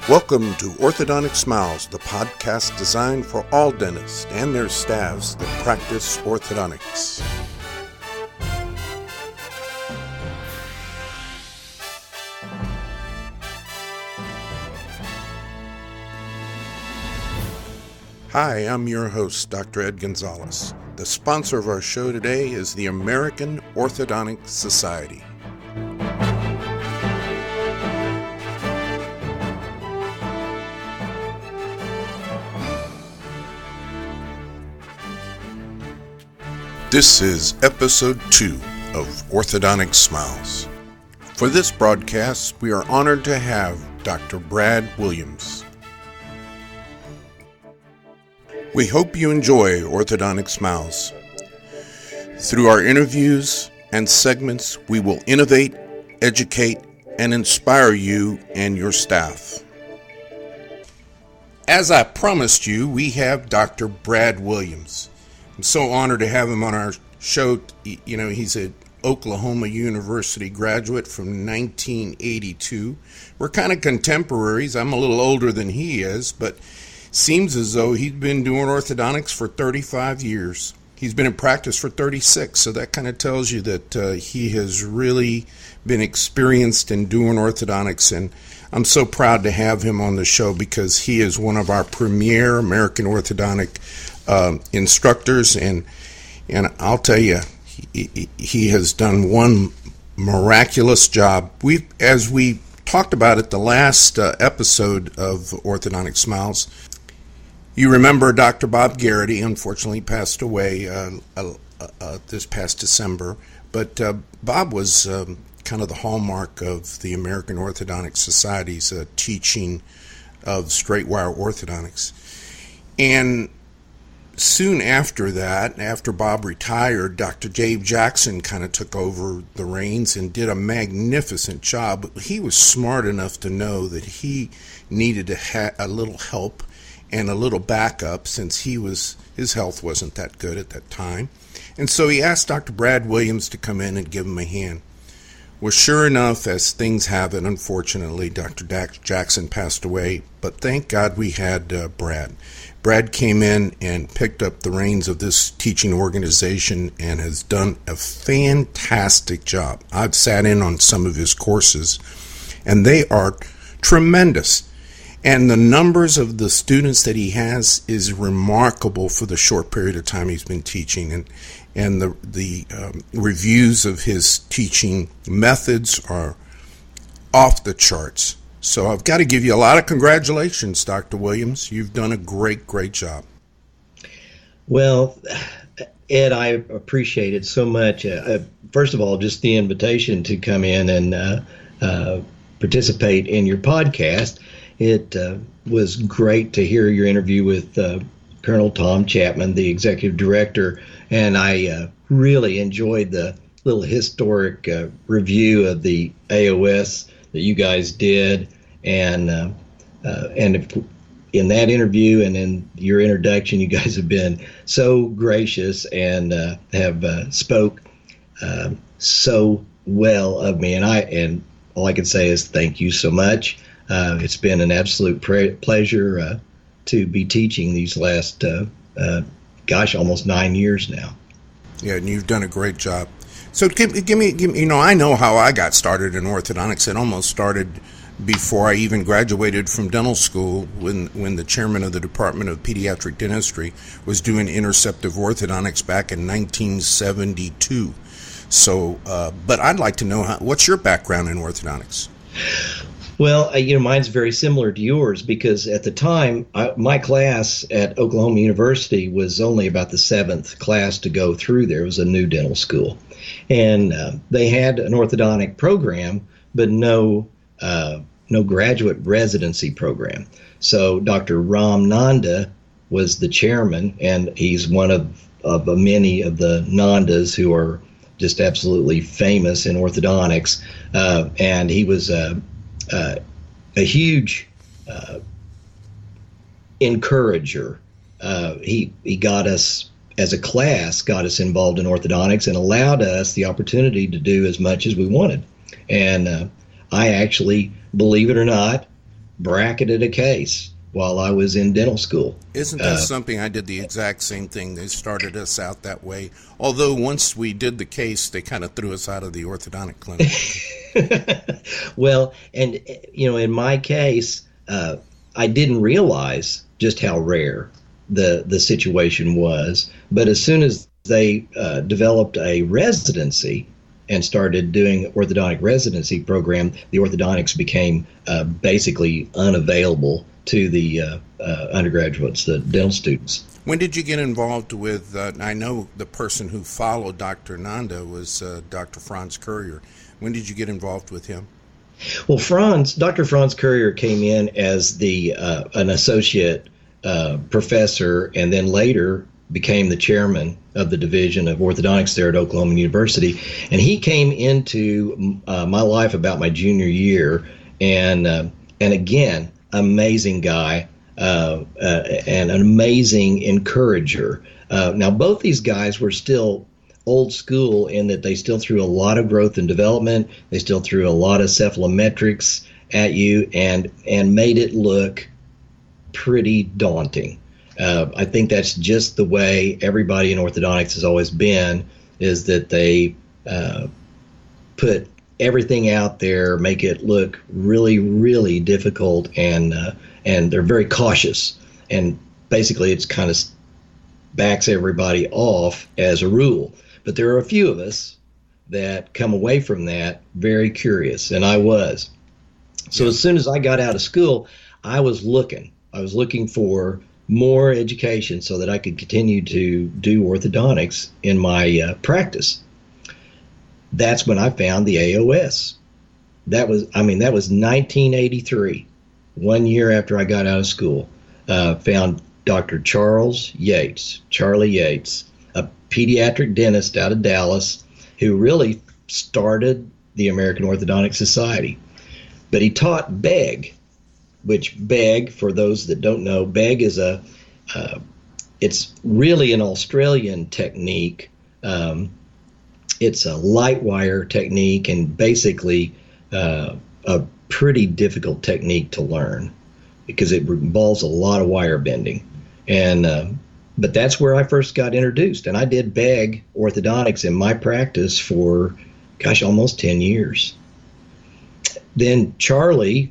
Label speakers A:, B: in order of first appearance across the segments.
A: Welcome to Orthodontic Smiles, the podcast designed for all dentists and their staffs that practice orthodontics. Hi, I'm your host, Dr. Ed Gonzalez. The sponsor of our show today is the American Orthodontics Society. This is episode 2 of Orthodontic Smiles. For this broadcast, we are honored to have Dr. Brad Williams. We hope you enjoy Orthodontic Smiles. Through our interviews and segments, we will innovate, educate, and inspire you and your staff. As I promised you, we have Dr. Brad Williams. I'm so honored to have him on our show. You know, he's an Oklahoma University graduate from 1982. We're kind of contemporaries. I'm a little older than he is, but seems as though he's been doing orthodontics for 35 years. He's been in practice for 36, so that kind of tells you that he has really been experienced in doing orthodontics, and I'm so proud to have him on the show because he is one of our premier American Orthodontic instructors, and I'll tell you, he has done one miraculous job. As we talked about at the last episode of Orthodontic Smiles, you remember Dr. Bob Garrity unfortunately passed away this past December, but Bob was kind of the hallmark of the American Orthodontics Society's teaching of straight wire orthodontics. And soon after that, after Bob retired, Dr. Dave Jackson kind of took over the reins and did a magnificent job. He was smart enough to know that he needed to have a little help and a little backup since his health wasn't that good at that time. And so he asked Dr. Brad Williams to come in and give him a hand. Well, sure enough, as things have it, unfortunately, Dr. Jackson passed away, but thank God we had Brad. Brad came in and picked up the reins of this teaching organization and has done a fantastic job. I've sat in on some of his courses, and they are tremendous. And the numbers of the students that he has is remarkable for the short period of time he's been teaching. And the reviews of his teaching methods are off the charts. So I've got to give you a lot of congratulations, Dr. Williams. You've done a great, great job.
B: Well, Ed, I appreciate it so much. First of all, just the invitation to come in and participate in your podcast. It was great to hear your interview with Colonel Tom Chapman, the executive director, and I really enjoyed the little historic review of the AOS that you guys did, and in that interview and in your introduction, you guys have been so gracious and have spoke so well of me, and all I can say is thank you so much. It's been an absolute pleasure to be teaching these last, almost 9 years now.
A: Yeah, and you've done a great job. So give me, you know, I know how I got started in orthodontics. It almost started before I even graduated from dental school when the chairman of the Department of Pediatric Dentistry was doing interceptive orthodontics back in 1972. So, but I'd like to know, what's your background in orthodontics?
B: Well, mine's very similar to yours because at the time, my class at Oklahoma University was only about the 7th class to go through there. It was a new dental school. And they had an orthodontic program, but no graduate residency program. So Dr. Ram Nanda was the chairman, and he's one of many of the Nandas who are just absolutely famous in orthodontics. And he was a huge encourager. He got us, as a class, got us involved in orthodontics and allowed us the opportunity to do as much as we wanted. And I actually, believe it or not, bracketed a case while I was in dental school.
A: Isn't that something? I did the exact same thing. They started us out that way. Although once we did the case, they kind of threw us out of the orthodontic clinic.
B: Well, and in my case, I didn't realize just how rare the situation was. But as soon as they developed a residency and started doing orthodontic residency program, the orthodontics became basically unavailable to the undergraduates, the dental students.
A: When did you get involved with, I know the person who followed Dr. Nanda was Dr. Franz Courier. When did you get involved with him?
B: Well, Dr. Franz Courier came in as an associate professor, and then later became the chairman of the division of orthodontics there at Oklahoma University. And he came into my life about my junior year, and again, amazing guy, and an amazing encourager. Now, both these guys were still old school in that they still threw a lot of growth and development. They still threw a lot of cephalometrics at you and made it look pretty daunting. I think that's just the way everybody in orthodontics has always been, is that they put everything out there, make it look really, really difficult, and they're very cautious. And basically it's kind of backs everybody off as a rule. But there are a few of us that come away from that very curious, and I was. So as soon as I got out of school, I was looking for more education so that I could continue to do orthodontics in my practice. That's when I found the AOS. That was 1983, 1 year after I got out of school. Found Dr. Charlie Yates, a pediatric dentist out of Dallas, who really started the American Orthodontics Society. But he taught BEG, which BEG, for those that don't know, BEG is it's really an Australian technique. It's a light wire technique, and basically a pretty difficult technique to learn because it involves a lot of wire bending. And but that's where I first got introduced, and I did BEG orthodontics in my practice for, almost 10 years. Then Dr.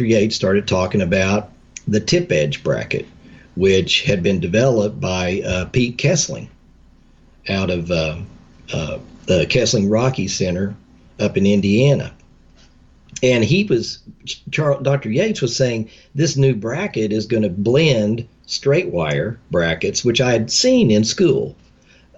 B: Yates started talking about the tip edge bracket, which had been developed by Pete Kessling out of the Kessling Rocky Center up in Indiana. And Dr. Yates was saying this new bracket is going to blend straight wire brackets, which I had seen in school.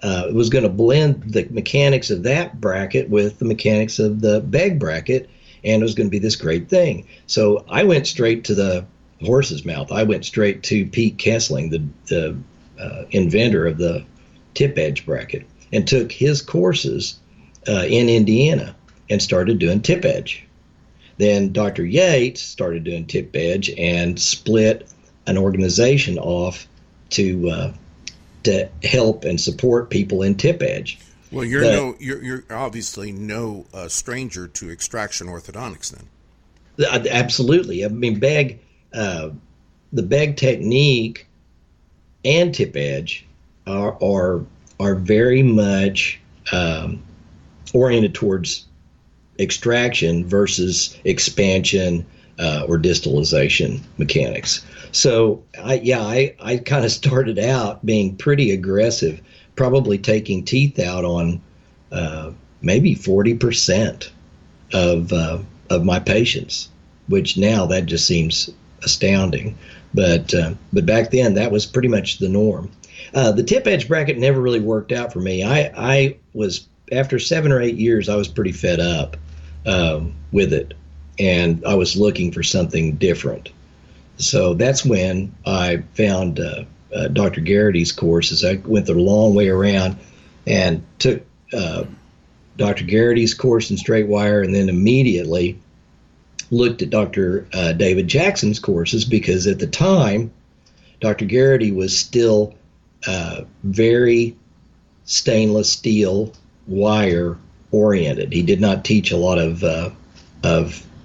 B: It was going to blend the mechanics of that bracket with the mechanics of the BEG bracket, and it was going to be this great thing. So I went straight to the horse's mouth. I went straight to Pete Kessling, the inventor of the tip edge bracket, and took his courses in Indiana and started doing tip edge. Then Dr. Yates started doing tip edge and split an organization off to help and support people in tip edge.
A: Well, you're obviously no stranger to extraction orthodontics then.
B: Absolutely. I mean, BEG, the BEG technique and tip edge are very much oriented towards extraction versus expansion or distalization mechanics. So I kind of started out being pretty aggressive, probably taking teeth out on maybe 40% of my patients, which now that just seems astounding. But back then that was pretty much the norm. The tip edge bracket never really worked out for me. I was, after 7 or 8 years, I was pretty fed up with it, and I was looking for something different. So that's when I found Dr. Garrity's courses. I went the long way around and took Dr. Garrity's course in straight wire, and then immediately looked at Dr. David Jackson's courses, because at the time Dr. Garrity was still very stainless steel wire oriented. He did not teach a lot of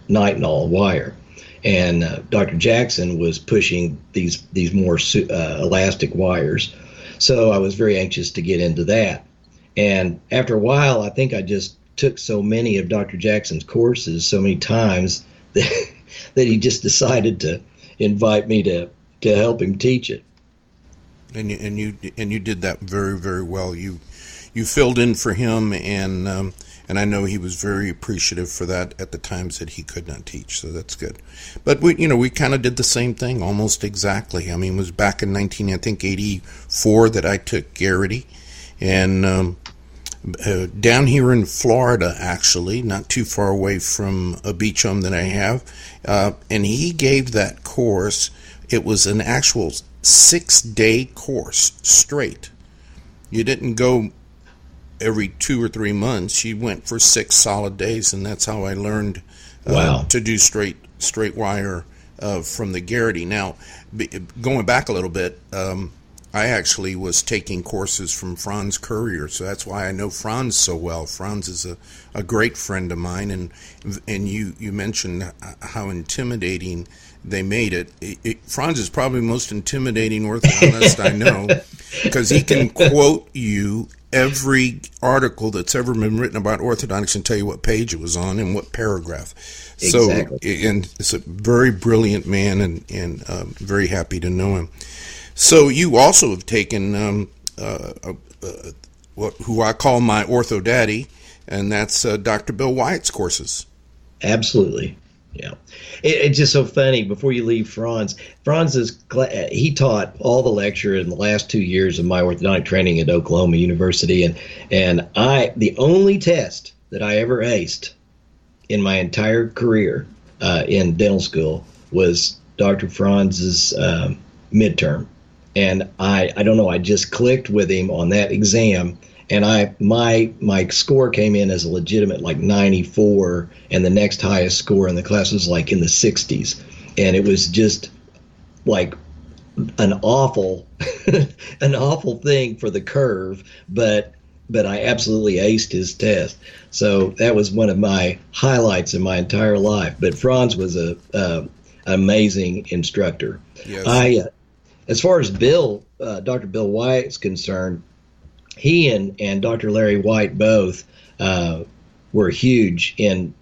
B: nitinol wire. and Dr. Jackson was pushing these more elastic wires. So I was very anxious to get into that. And after a while, I think I just took so many of Dr. Jackson's courses so many times that he just decided to invite me to help him teach it.
A: And you did that very, very well. You filled in for him, and I know he was very appreciative for that at the times that he could not teach. So that's good. But we kind of did the same thing almost exactly. I mean, it was back in 1984 that I took Garrity, and down here in Florida, actually, not too far away from a beach home that I have, and he gave that course. It was an actual 6-day course straight. You didn't go every 2 or 3 months. You went for 6 solid days, and that's how I learned to do straight wire from the Garrity. Now, going back a little bit, I actually was taking courses from Franz Courier, so that's why I know Franz so well. Franz is a great friend of mine, and you mentioned how intimidating they made it. Franz is probably the most intimidating orthodontist I know, because he can quote you every article that's ever been written about orthodontics and tell you what page it was on and what paragraph.
B: Exactly.
A: So, and it's a very brilliant man, and very happy to know him. So you also have taken who I call my ortho daddy, and that's Dr. Bill Wyatt's courses.
B: Absolutely. Yeah. It's just so funny. Before you leave Franz he taught all the lecture in the last 2 years of my orthodontic training at Oklahoma University. And the only test that I ever aced in my entire career in dental school was Dr. Franz's midterm. And I don't know, I just clicked with him on that exam. And my score came in as a legitimate like 94, and the next highest score in the class was like in the 60s. And it was just like an awful thing for the curve, but I absolutely aced his test. So that was one of my highlights in my entire life. But Franz was an amazing instructor. Yes. As far as Dr. Bill White is concerned, he and Dr. Larry White both were huge in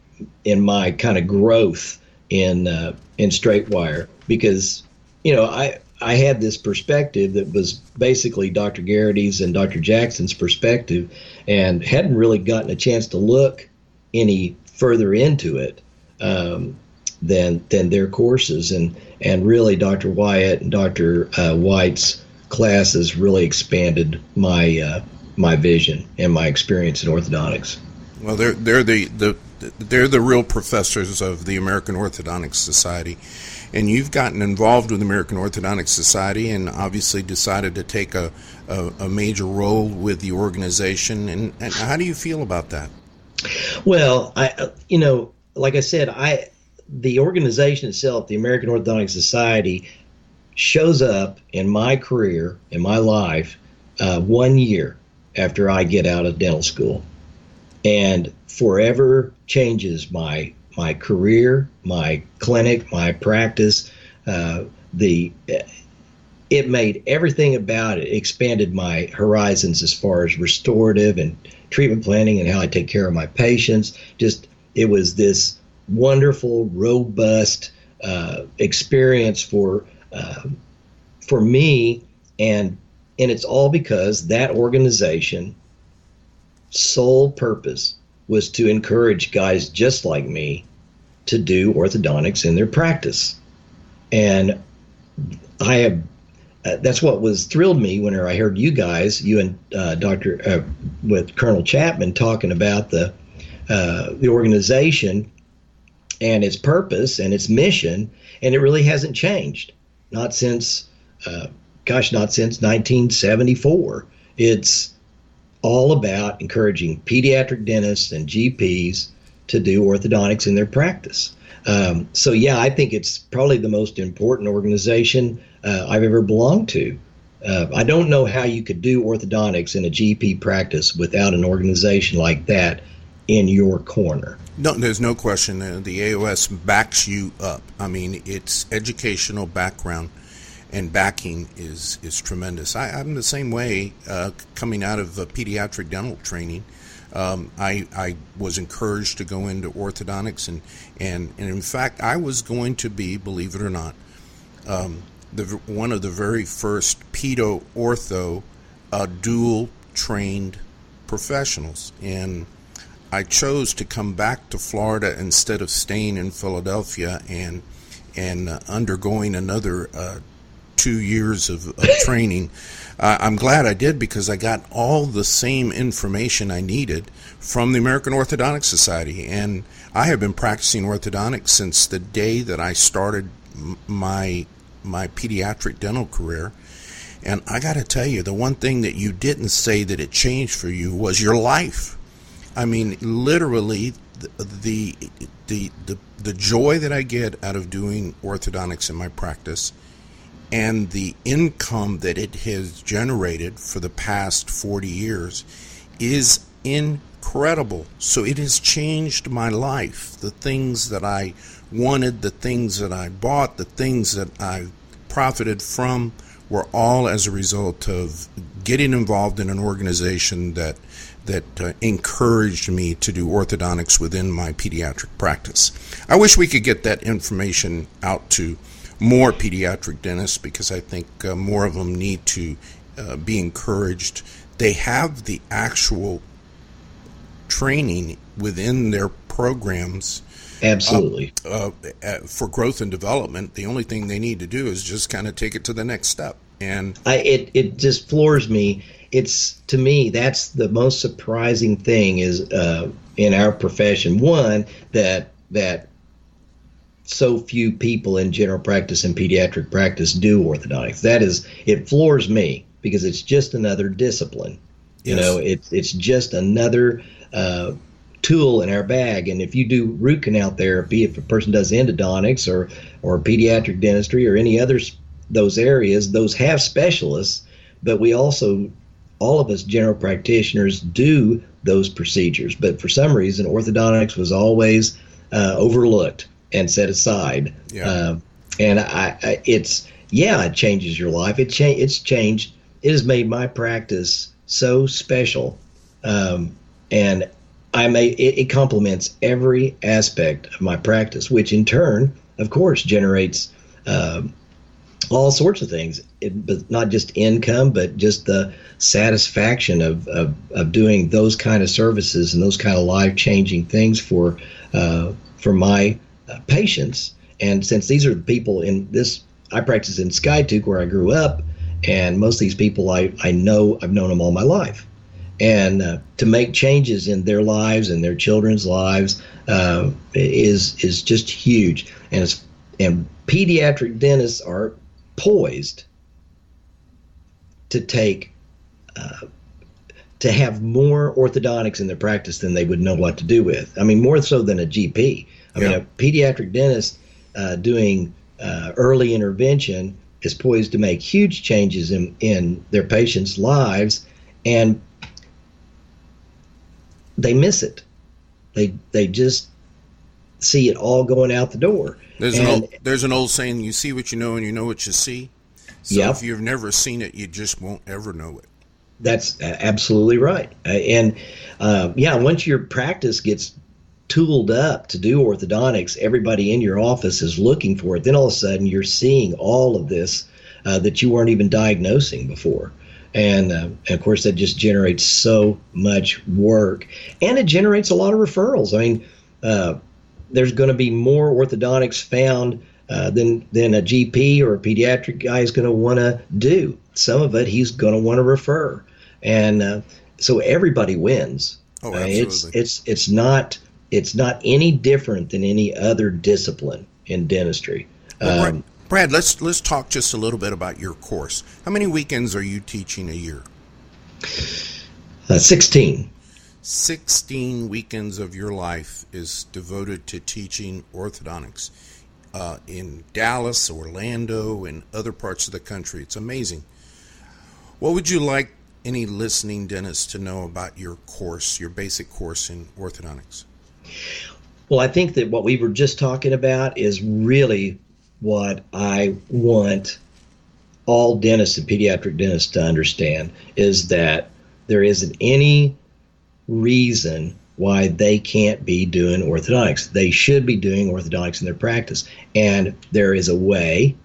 B: my kind of growth in straight wire, because I had this perspective that was basically Dr. Garrity's and Dr. Jackson's perspective, and hadn't really gotten a chance to look any further into it than their courses, and really Dr. Wyatt and Dr. White's classes really expanded my vision and my experience in orthodontics.
A: Well, they're the real professors of the American Orthodontics Society, and you've gotten involved with the American Orthodontics Society, and obviously decided to take a major role with the organization. And how do you feel about that?
B: Well, like I said, the organization itself, the American Orthodontic Society, shows up in my career, in my life, 1 year after I get out of dental school, and forever changes my career, my clinic, my practice. It made everything about it, expanded my horizons as far as restorative and treatment planning and how I take care of my patients. It was this wonderful, robust experience for me, and it's all because that organization sole purpose was to encourage guys just like me to do orthodontics in their practice. And that's what was thrilled me whenever I heard you guys, you and with Colonel Chapman, talking about the organization and its purpose and its mission, and it really hasn't changed. Not since 1974. It's all about encouraging pediatric dentists and GPs to do orthodontics in their practice. So yeah, I think it's probably the most important organization I've ever belonged to. I don't know how you could do orthodontics in a GP practice without an organization like that in your corner.
A: No, there's no question. The AOS backs you up. I mean, its educational background and backing is tremendous. I'm the same way coming out of pediatric dental training. I was encouraged to go into orthodontics, and in fact, I was going to be, believe it or not, one of the very first pedo-ortho dual trained professionals. And I chose to come back to Florida instead of staying in Philadelphia and undergoing another 2 years of training. I'm glad I did, because I got all the same information I needed from the American Orthodontics Society. And I have been practicing orthodontics since the day that I started my pediatric dental career. And I got to tell you, the one thing that you didn't say that it changed for you was your life. I mean, literally, the joy that I get out of doing orthodontics in my practice, and the income that it has generated for the past 40 years is incredible. So it has changed my life. The things that I wanted, the things that I bought, the things that I profited from were all as a result of getting involved in an organization that encouraged me to do orthodontics within my pediatric practice. I wish we could get that information out to more pediatric dentists, because I think more of them need to be encouraged. They have the actual training within their programs.
B: Absolutely.
A: For growth and development. The only thing they need to do is just kind of take it to the next step. And
B: it just floors me. To me, that's the most surprising thing is in our profession. One, that so few people in general practice and pediatric practice do orthodontics. It floors me, because it's just another discipline.
A: Yes.
B: You know, it's just another tool in our bag. And if you do root canal therapy, if a person does endodontics or pediatric dentistry or any others, those areas, those have specialists, but we also, all of us general practitioners do those procedures. But for some reason, orthodontics was always overlooked and set aside.
A: Yeah.
B: And it changes your life. It's changed. It has made my practice so special. And it complements every aspect of my practice, which in turn, of course, generates all sorts of things, but not just income, but just the satisfaction of doing those kind of services and those kind of life-changing things for my patients. And since these are the people in this, I practice in Skiatook where I grew up, and most of these people I've known them all my life. And to make changes in their lives and their children's lives is just huge. And pediatric dentists are poised to have more orthodontics in their practice than they would know what to do with. I mean, more so than a GP. I mean, a pediatric dentist doing early intervention is poised to make huge changes in their patients' lives, and they miss it. They just see it all going out the door.
A: There's an old saying, you see what you know and you know what you see. So
B: Yep.
A: If you've never seen it, you just won't ever know it.
B: That's absolutely right. Once your practice gets tooled up to do orthodontics, everybody in your office is looking for it. Then all of a sudden you're seeing all of this that you weren't even diagnosing before. And of course, that just generates so much work, and it generates a lot of referrals. I mean, there's going to be more orthodontics found than a GP or a pediatric guy is going to want to do. Some of it he's going to want to refer, and so everybody wins.
A: Oh, absolutely.
B: It's not any different than any other discipline in dentistry.
A: Well, Brad, let's talk just a little bit about your course. How many weekends are you teaching a year?
B: 16.
A: 16 weekends of your life is devoted to teaching orthodontics in Dallas, Orlando, and other parts of the country. It's amazing. What would you like any listening dentists to know about your course, your basic course in orthodontics?
B: Well, I think that what we were just talking about is really what I want all dentists and pediatric dentists to understand, is that there isn't any reason why they can't be doing orthodontics. They should be doing orthodontics in their practice. And there is a way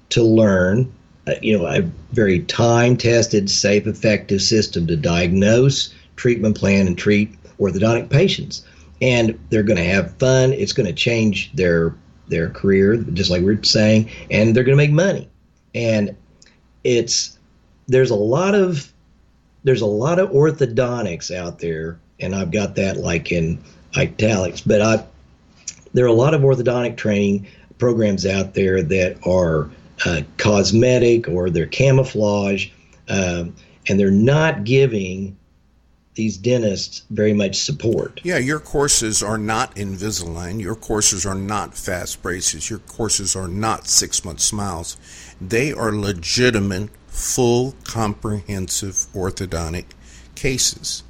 B: to learn, a very time-tested, safe, effective system to diagnose, treatment plan, and treat orthodontic patients. And they're going to have fun. It's going to change their career, just like we were saying, and they're going to make money. And there's a lot of orthodontics out there, and I've got that like in italics, but there are a lot of orthodontic training programs out there that are cosmetic, or they're camouflage, and they're not giving these dentists very much support.
A: Yeah, your courses are not Invisalign. Your courses are not fast braces. Your courses are not 6-month smiles. They are legitimate, full, comprehensive orthodontic cases.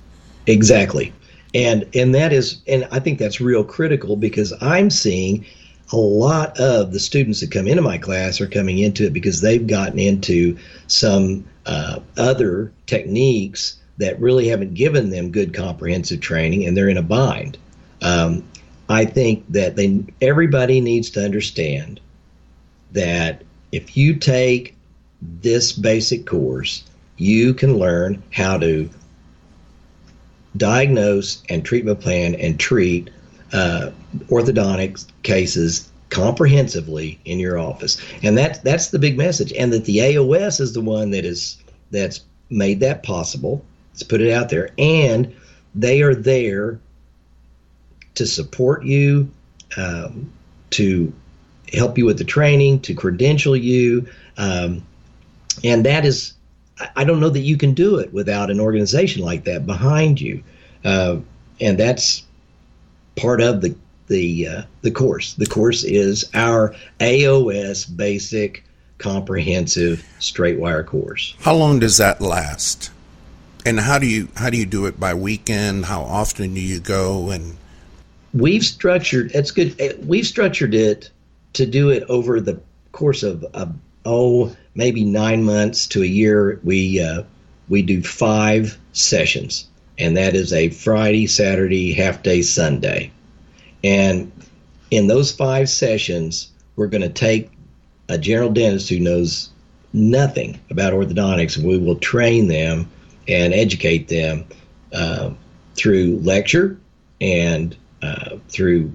B: Exactly. And I think that's real critical, because I'm seeing a lot of the students that come into my class are coming into it because they've gotten into some other techniques that really haven't given them good comprehensive training, and they're in a bind. I think that everybody needs to understand that if you take this basic course, you can learn how to diagnose and treatment plan and treat orthodontic cases comprehensively in your office. And that's the big message. And that the AOS is the one that's made that possible. Let's put it out there. And they are there to support you, to help you with the training, to credential you. And that is, I don't know that you can do it without an organization like that behind you. And that's part of the course. The course is our AOS basic comprehensive straight wire course.
A: How long does that last? And how do you do it? By weekend? How often do you go? And
B: we've structured it to do it over the course of maybe 9 months to a year. We do 5 sessions, and that is a Friday, Saturday, half day, Sunday. And in those 5 sessions, we're going to take a general dentist who knows nothing about orthodontics, and we will train them and educate them through lecture and through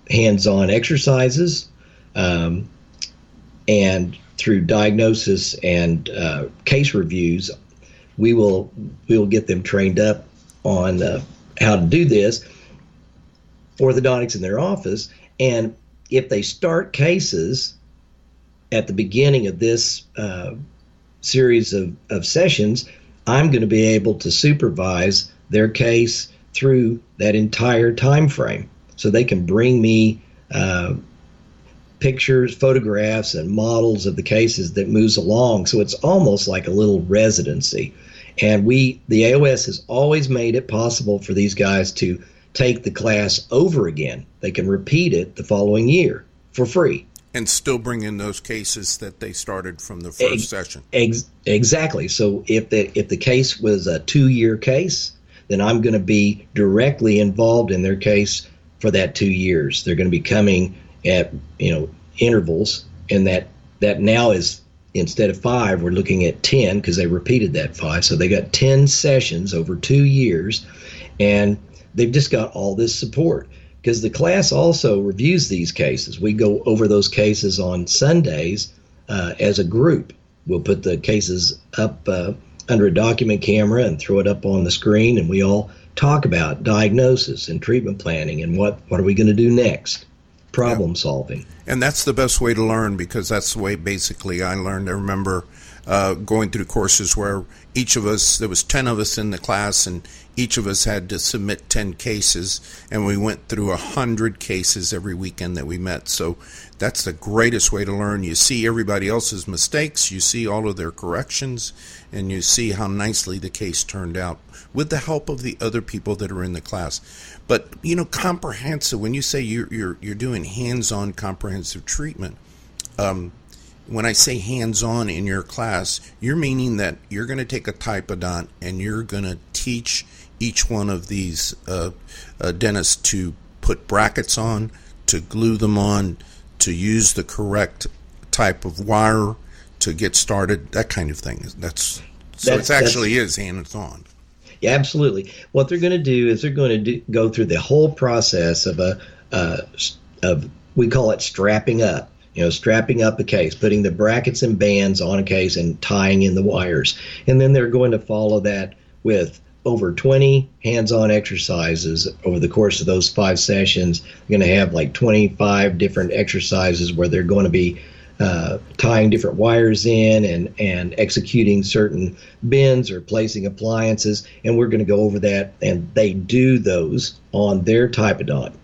B: hands-on exercises, and through diagnosis and case reviews. We will get them trained up on how to do this, orthodontics in their office. And if they start cases at the beginning of this series of sessions, I'm going to be able to supervise their case through that entire time frame. So they can bring me pictures, photographs, and models of the cases that moves along. So it's almost like a little residency. And the AOS has always made it possible for these guys to take the class over again. They can repeat it the following year for free.
A: And still bring in those cases that they started from the first session.
B: Exactly. So if the case was a 2-year case, then I'm going to be directly involved in their case for that 2 years. They're going to be coming at intervals, and that now is, instead of 5, we're looking at 10, because they repeated that 5. So they got 10 sessions over 2 years, and they've just got all this support. Because the class also reviews these cases. We go over those cases on Sundays as a group. We'll put the cases up under a document camera and throw it up on the screen, and we all talk about diagnosis and treatment planning and what are we going to do next, problem solving.
A: And that's the best way to learn, because that's the way basically I learned. I remember going through courses where each of us, there was 10 of us in the class, and each of us had to submit 10 cases, and we went through 100 cases every weekend that we met. So that's the greatest way to learn. You see everybody else's mistakes, you see all of their corrections, and you see how nicely the case turned out with the help of the other people that are in the class. But, you know, comprehensive, when you say you're doing hands-on comprehensive treatment, when I say hands-on in your class, you're meaning that you're going to take a typodont and you're going to teach each one of these dentists to put brackets on, to glue them on, to use the correct type of wire to get started, that kind of thing. It actually is hands-on.
B: Yeah, absolutely. What they're going to do is they're going to go through the whole process of we call it strapping up. You know, strapping up a case, putting the brackets and bands on a case and tying in the wires. And then they're going to follow that with over 20 hands-on exercises over the course of those 5 sessions. They're going to have like 25 different exercises where they're going to be tying different wires in and executing certain bends or placing appliances. And we're going to go over that, and they do those on their typodont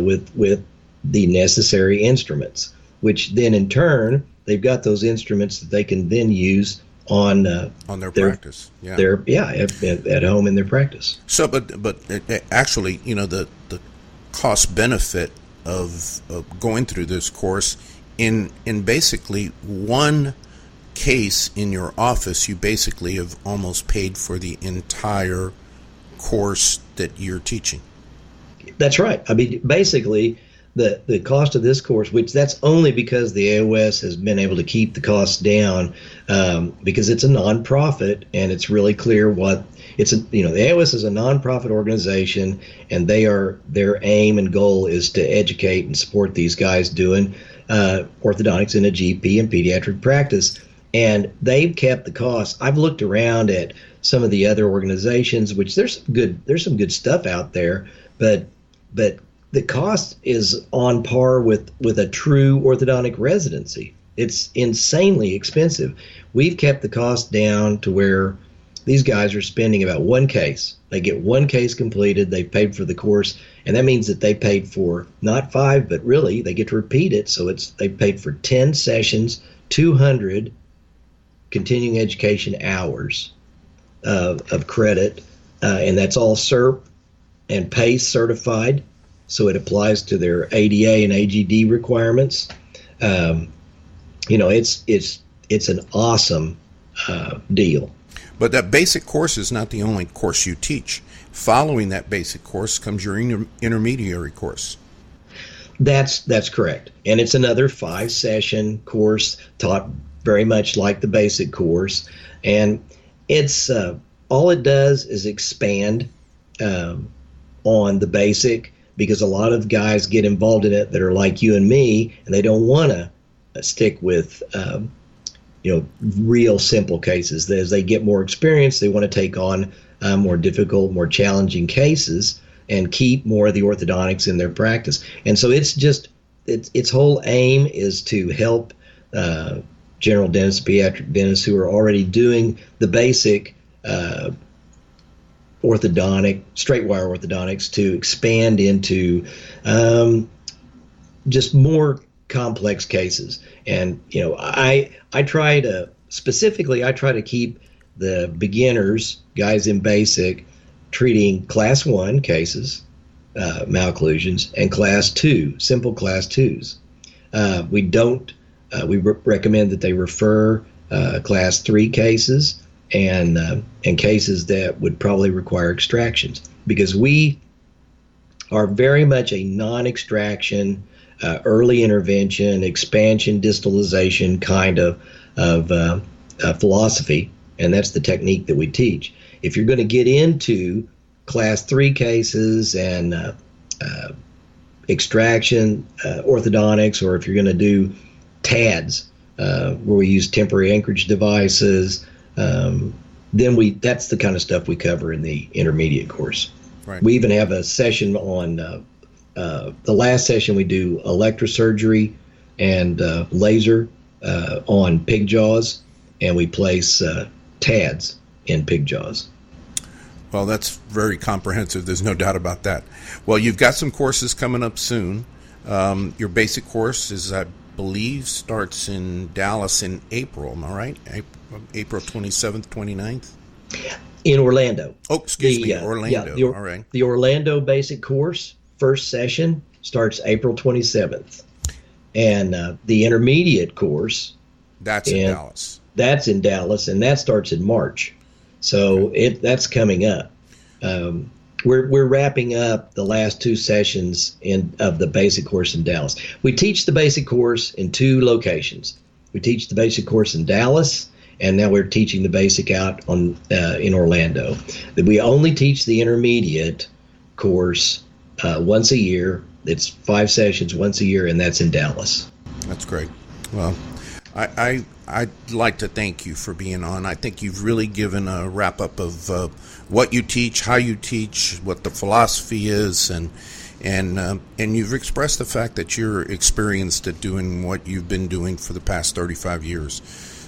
B: with the necessary instruments, which then in turn, they've got those instruments that they can then use on their
A: practice.
B: Yeah. At home in their practice.
A: So, but actually, you know, the cost benefit of going through this course in basically one case in your office, you basically have almost paid for the entire course that you're teaching. That's right.
B: I mean, basically, the cost of this course, which that's only because the AOS has been able to keep the costs down, because it's a nonprofit and it's really clear what it's the AOS is a nonprofit organization, and their aim and goal is to educate and support these guys doing orthodontics in a GP and pediatric practice, and they've kept the costs. I've looked around at some of the other organizations, which there's some good stuff out there, but the cost is on par with a true orthodontic residency. It's insanely expensive. We've kept the cost down to where these guys are spending about one case. They get one case completed, they paid for the course, and that means that they paid for not 5, but really they get to repeat it. So they paid for 10 sessions, 200 continuing education hours of credit, and that's all CERP and PACE certified. So it applies to their ADA and AGD requirements. It's an awesome deal.
A: But that basic course is not the only course you teach. Following that basic course comes your intermediary course.
B: That's correct. And it's another 5-session course taught very much like the basic course. And it's all it does is expand on the basic, because a lot of guys get involved in it that are like you and me, and they don't want to stick with real simple cases. As they get more experience, they want to take on more difficult, more challenging cases and keep more of the orthodontics in their practice. And so its whole aim is to help general dentists, pediatric dentists who are already doing the basic straight wire orthodontics to expand into just more complex cases. And I try to keep the beginners, guys in basic, treating class 1 cases, malocclusions, and class 2, simple class 2s. We recommend that they refer class 3 cases and cases that would probably require extractions, because we are very much a non-extraction, early intervention, expansion, distalization kind of philosophy, and that's the technique that we teach. If you're going to get into class 3 cases and extraction orthodontics, or if you're going to do TADs, where we use temporary anchorage devices, then that's the kind of stuff we cover in the intermediate course.
A: Right.
B: We even have a session on the last session we do electrosurgery and laser on pig jaws, and we place TADs in pig jaws.
A: Well, that's very comprehensive. There's no doubt about that. Well, you've got some courses coming up soon. Your basic course is, I believe, starts in Dallas in April. Am I right? April 27th, 29th?
B: In Orlando.
A: Oh, excuse me, Orlando.
B: Yeah,
A: all right.
B: The Orlando basic course, first session, starts April 27th. And the intermediate course...
A: That's in Dallas.
B: That's in Dallas, and that starts in March. So that's coming up. We're wrapping up the last 2 sessions of the basic course in Dallas. We teach the basic course in 2 locations. We teach the basic course in Dallas, and now we're teaching the basic out in Orlando. We only teach the intermediate course once a year. It's 5 sessions once a year, and that's in Dallas.
A: That's great. Well, I'd like to thank you for being on. I think you've really given a wrap-up of what you teach, how you teach, what the philosophy is, and you've expressed the fact that you're experienced at doing what you've been doing for the past 35 years.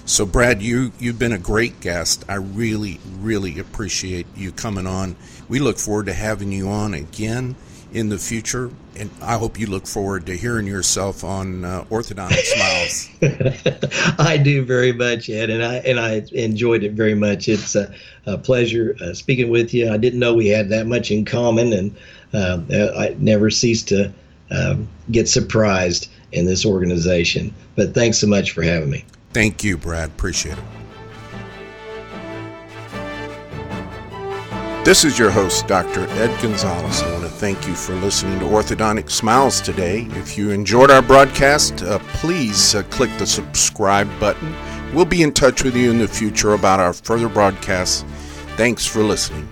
A: So, Brad, you've been a great guest. I really, really appreciate you coming on. We look forward to having you on again in the future, and I hope you look forward to hearing yourself on Orthodontic Smiles.
B: I do very much, Ed, and I enjoyed it very much. It's a pleasure speaking with you. I didn't know we had that much in common, and I never cease to get surprised in this organization. But thanks so much for having me.
A: Thank you, Brad. Appreciate it. This is your host, Dr. Ed Gonzalez. I want to thank you for listening to Orthodontic Smiles today. If you enjoyed our broadcast, please click the subscribe button. We'll be in touch with you in the future about our further broadcasts. Thanks for listening.